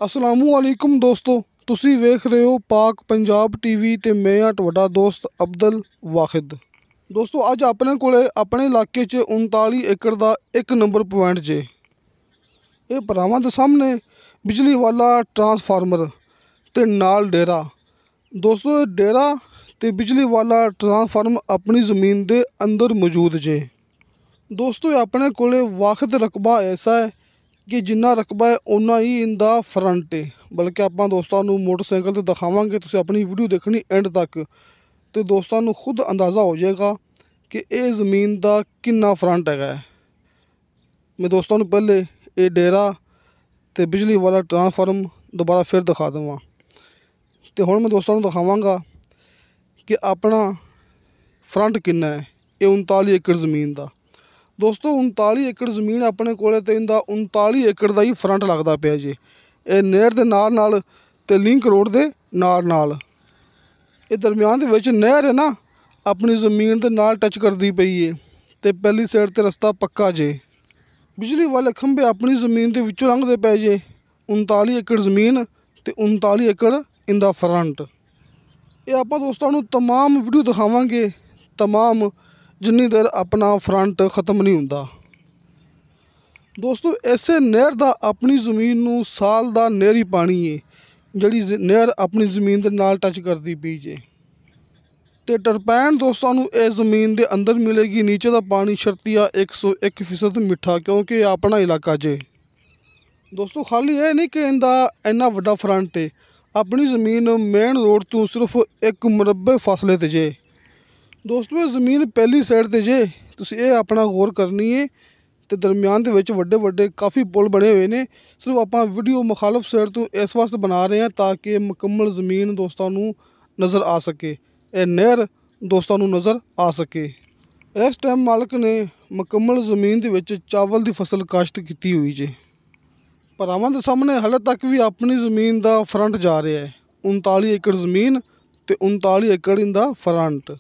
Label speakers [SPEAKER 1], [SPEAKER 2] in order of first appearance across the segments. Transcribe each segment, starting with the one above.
[SPEAKER 1] असलामुअलैकुम दोस्तों, ਤੁਸੀਂ ਵੇਖ ਰਹੇ ਹੋ ਪਾਕ ਪੰਜਾਬ ਟੀਵੀ ਤੇ ਮੈਂ ਆ ਤੁਹਾਡਾ ਦੋਸਤ ਅਬਦੁਲ ਵਾਹਿਦ। ਦੋਸਤੋ ਅੱਜ ਆਪਣੇ ਕੋਲੇ ਆਪਣੇ ਇਲਾਕੇ 'ਚ 39 ਏਕੜ ਦਾ 1 ਨੰਬਰ ਪੁਆਇੰਟ ਜੇ। ਇਹ ਭਰਾਵਾਂ ਦੇ ਸਾਹਮਣੇ ਬਿਜਲੀ ਵਾਲਾ ਟਰਾਂਸਫਾਰਮਰ ਤੇ ਨਾਲ ਡੇਰਾ। ਦੋਸਤੋ ਇਹ ਡੇਰਾ ਤੇ ਬਿਜਲੀ ਵਾਲਾ ਟਰਾਂਸਫਾਰਮਰ ਆਪਣੀ ਜ਼ਮੀਨ ਦੇ ਅੰਦਰ ਮੌਜੂਦ ਜੇ। ਦੋਸਤੋ ਇਹ ਆਪਣੇ ਕੋਲੇ ਵਾਖਦ ਰਕਬਾ ਐਸਾ ਹੈ कि जिन्ना रकबा है उन्ना ही इनका फ्रंट है। बल्कि आप दोस्तों को मोटरसाइकिल तो दिखावे, तुम अपनी वीडियो देखनी एंड तक तो दोस्तों को खुद अंदाज़ा हो जाएगा कि यह ज़मीन का कितना फ्रंट है। मैं दोस्तों को पहले ये डेरा तो बिजली वाला ट्रांसफार्म दोबारा फिर दिखा देवां तो हुण मैं दोस्तों को दिखावांगा कि अपना फ्रंट कितना है। ये 39 एकड़ ज़मीन का। दोस्तों 39 एकड़ ज़मीन अपने कोले तो इनका 39 एकड़ का ही फ्रंट लगता पिया जी। ये नहर के नाल ते लिंक रोड के नाल ये दरम्यान दे विच नहर है ना, अपनी ज़मीन के नाल टच करती पई है तो पहली साइड ते रस्ता पक्का जे। बिजली वाले खंभे अपनी ज़मीन के विचों लंघते पे जे। 39 एकड़ ज़मीन ते 39 एकड़ इनका फ्रंट। ये आप दोस्तों को तमाम वीडियो दिखावांगे, तमाम जिन्नी देर अपना फ्रंट ख़त्म नहीं हुंदा। दोस्तों इसे नहर का अपनी ज़मीन नूं साल का नहरी पानी है, जिहड़ी नहर अपनी ज़मीन के नाल टच करती पई जे। ते टरपैन दोस्तों को इस ज़मीन के अंदर मिलेगी। नीचे का पानी शर्तिया 101% मिठा, क्योंकि अपना इलाका जे। दोस्तों खाली ये नहीं कि इनका इन्ना वड्डा फ्रंट है, अपनी ज़मीन मेन रोड तो सिर्फ 1 मुरब्बे फासले ते जे। दोस्तों ये ज़मीन पहली साइड ते जे, तुसीं ये अपना गौर करनी है। तो दरम्यान दे विच वड्डे वड्डे काफ़ी पुल बने हुए हैं। सिर्फ आप वीडियो मुखालफ साइड तो इस वास्ते बना रहे हैं ताकि मुकम्मल ज़मीन दोस्तों को नज़र आ सके, ये नहर दोस्तों को नज़र आ सके। इस टाइम मालिक ने मुकम्मल ज़मीन दे विच चावल की फसल काश्त की हुई जे। भरावां दे सामने हाले तक भी अपनी ज़मीन का फ्रंट जा रहा है। 39 एकड़ ज़मीन तो 39 एकड़ इनका फ्रंट।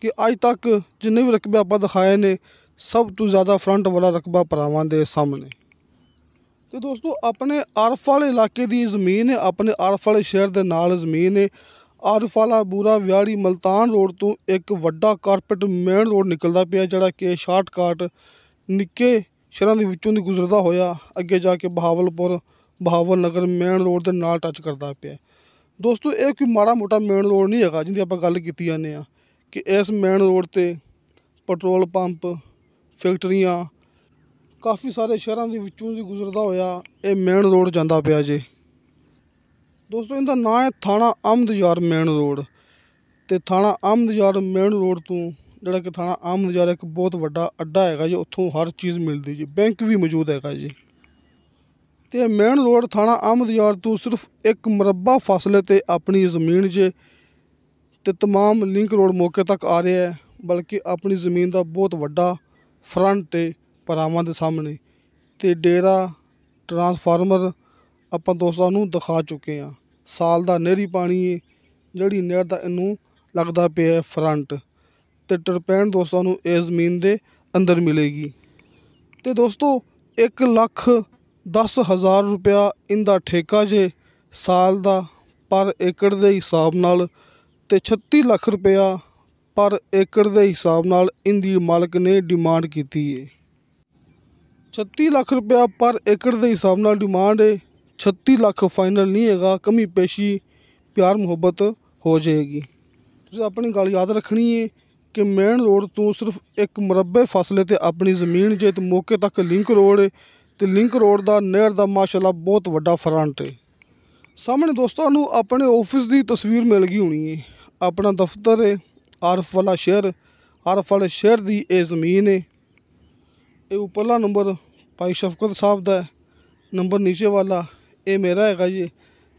[SPEAKER 1] कि अज तक जिन्ने भी रकबे आप दिखाए ने, सब तो ज़्यादा फ्रंट वाला रकबा भरावां दे सामने। तो दोस्तों अपने आरफ वाले इलाके की ज़मीन है, अपने आरफ वाले शहर के नाल ज़मीन है। आरफ वाला बूरा व्याड़ी मुल्तान रोड तो एक वड्डा कारपेट मेन रोड निकलता पिया, जिहड़ा कि शार्टकट निक्के शहरों के विचों दी गुजरदा होया अगे जाके बहावलपुर बहावल नगर मेन रोड के नाल टच करता पिया। दोस्तों ये कोई माड़ा मोटा मेन रोड नहीं है जिंदी आपां गल कीती जाने कि इस मेन रोड ते पेट्रोल पंप फैक्ट्रियां काफ़ी सारे शहरों के विचों दी गुजरदा होया ये मेन रोड जांदा पिया जे। दोस्तों इनका नाम है थाना अहमदयार मेन रोड। तो थाना अहमदयार मेन रोड तो जिहड़ा कि थाना अहमदयार एक बहुत वड्डा अड्डा है जी, उत्थों हर चीज़ मिलती जी, बैंक भी मौजूद है जी। तो मेन रोड थाना अहमदयार तो सिर्फ 1 मुरब्बा फासले ते अपनी ज़मीन जे। तो तमाम लिंक रोड मौके तक आ रहे हैं, बल्कि अपनी ज़मीन का बहुत वड्डा फ्रंट है भरावां दे सामने। तो डेरा ट्रांसफार्मर आप दोस्तों को दिखा चुके हैं। साल का नहरी पानी है, जिहड़ी नहर का इनू लगता पे फ्रंट। तो टरपैन दोस्तों को इस ज़मीन के अंदर मिलेगी। तो दोस्तों 1,10,000 रुपया इनका ठेका जे साल का पर एकड़ के हिसाब नाल। तो 36 लाख रुपया पर एकड़ के हिसाब नाल इनकी मालिक ने डिमांड की है। 36 लाख रुपया पर एकड़ के हिसाब नाल डिमांड है। 36 लाख फाइनल नहीं है, कमी पेशी प्यार मुहब्बत हो जाएगी। तुसीं अपनी गल याद रखनी है कि मेन रोड तो सिर्फ 1 मुरब्बे फासले ते अपनी ज़मीन जे। तो मौके तक लिंक रोड है, तो लिंक रोड का नहर का माशाल्लाह बहुत वड्डा फ्रंट है। सामने दोस्तों को अपने ऑफिस की तस्वीर मिल गई होनी है। अपना दफ्तर है आरफ वाला शहर, आरफ वाले शहर की ये ज़मीन है। ये उपरला नंबर भाई शफकत साहब का है, नंबर नीचे वाला ये मेरा है जी।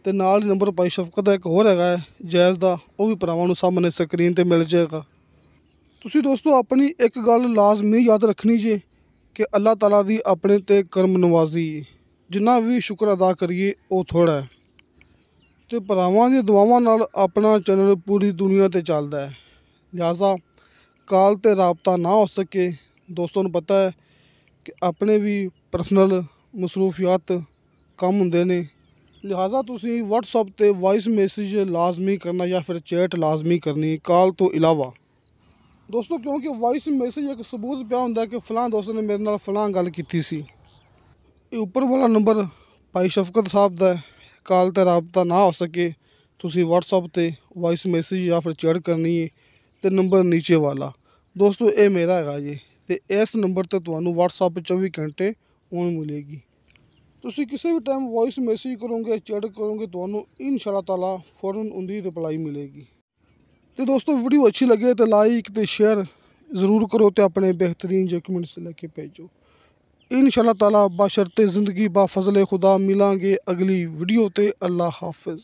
[SPEAKER 1] तो नाल ही नंबर भाई शफकत का एक होर है जैज़ का, वो भी भरावां नूं सामने स्क्रीन पर मिल जाएगा। तुसीं दोस्तों अपनी एक गल लाजमी याद रखनी जे कि अल्लाह ताला दी अपने ते करम नवाजी है, जिन्ना भी शुक्र अदा करिए वो थोड़ा है। तो भरावां दी दुआवां नाल अपना चैनल पूरी दुनिया ते चलदा है, लिहाजा कॉल ते राबता ना हो सके। दोस्तों को पता है कि अपने भी पर्सनल मसरूफियात कम हुंदे ने, ਲਿਹਾਜ਼ਾ ਤੁਸੀਂ WhatsApp ਤੇ ਵੌਇਸ ਮੈਸੇਜ ਲਾਜ਼ਮੀ ਕਰਨਾ ਜਾਂ ਫਿਰ ਚੈਟ ਲਾਜ਼ਮੀ ਕਰਨੀ ਕਾਲ ਤੋਂ ਇਲਾਵਾ। ਦੋਸਤੋ ਕਿਉਂਕਿ ਵੌਇਸ ਮੈਸੇਜ ਇੱਕ ਸਬੂਤ ਪਿਆ ਹੁੰਦਾ ਕਿ ਫਲਾਂ ਦੋਸਤ ਨੇ ਮੇਰੇ ਨਾਲ ਫਲਾਂ ਗੱਲ ਕੀਤੀ ਸੀ। ਇਹ ਉੱਪਰ ਵਾਲਾ ਨੰਬਰ ਭਾਈ ਸ਼ਫਕਤ ਸਾਹਿਬ ਦਾ ਹੈ। ਕਾਲ 'ਤੇ ਰਾਬਤਾ ਨਾ ਹੋ ਸਕੇ ਤੁਸੀਂ WhatsApp ਤੇ ਵੌਇਸ ਮੈਸੇਜ ਜਾਂ ਫਿਰ ਚੈਟ ਕਰਨੀ ਹੈ ਅਤੇ ਨੰਬਰ ਨੀਚੇ ਵਾਲਾ। ਦੋਸਤੋ ਇਹ ਮੇਰਾ ਹੈਗਾ ਜੀ ਅਤੇ ਇਸ ਨੰਬਰ 'ਤੇ ਤੁਹਾਨੂੰ WhatsApp 24 ਘੰਟੇ ਔਨ ਮਿਲੇਗੀ। ਤੁਸੀਂ ਕਿਸੇ ਵੀ ਟਾਈਮ ਵੌਇਸ ਮੈਸੇਜ ਕਰੋਗੇ ਚੈਟ ਕਰੋਗੇ ਤੁਹਾਨੂੰ ਇਨਸ਼ਾ ਤਾਲਾ ਫ਼ੌਰਨ ਉਹਦੀ ਰਿਪਲਾਈ ਮਿਲੇਗੀ। ਅਤੇ ਦੋਸਤੋ ਵੀਡੀਓ ਅੱਛੀ ਲੱਗੇ ਤਾਂ ਲਾਈਕ ਅਤੇ ਸ਼ੇਅਰ ਜ਼ਰੂਰ ਕਰੋ ਅਤੇ ਆਪਣੇ ਬਿਹਤਰੀਨ ਡਾਕੂਮੈਂਟਸ ਲੈ ਕੇ ਭੇਜੋ। ਇਨਸ਼ਾ ਤਾਲਾ ਬਸ਼ਰਤੇ ਜ਼ਿੰਦਗੀ ਬਾ ਫਜ਼ਲ खुदा मिलांगे अगली वीडियो ते। अल्लाह हाफिज़।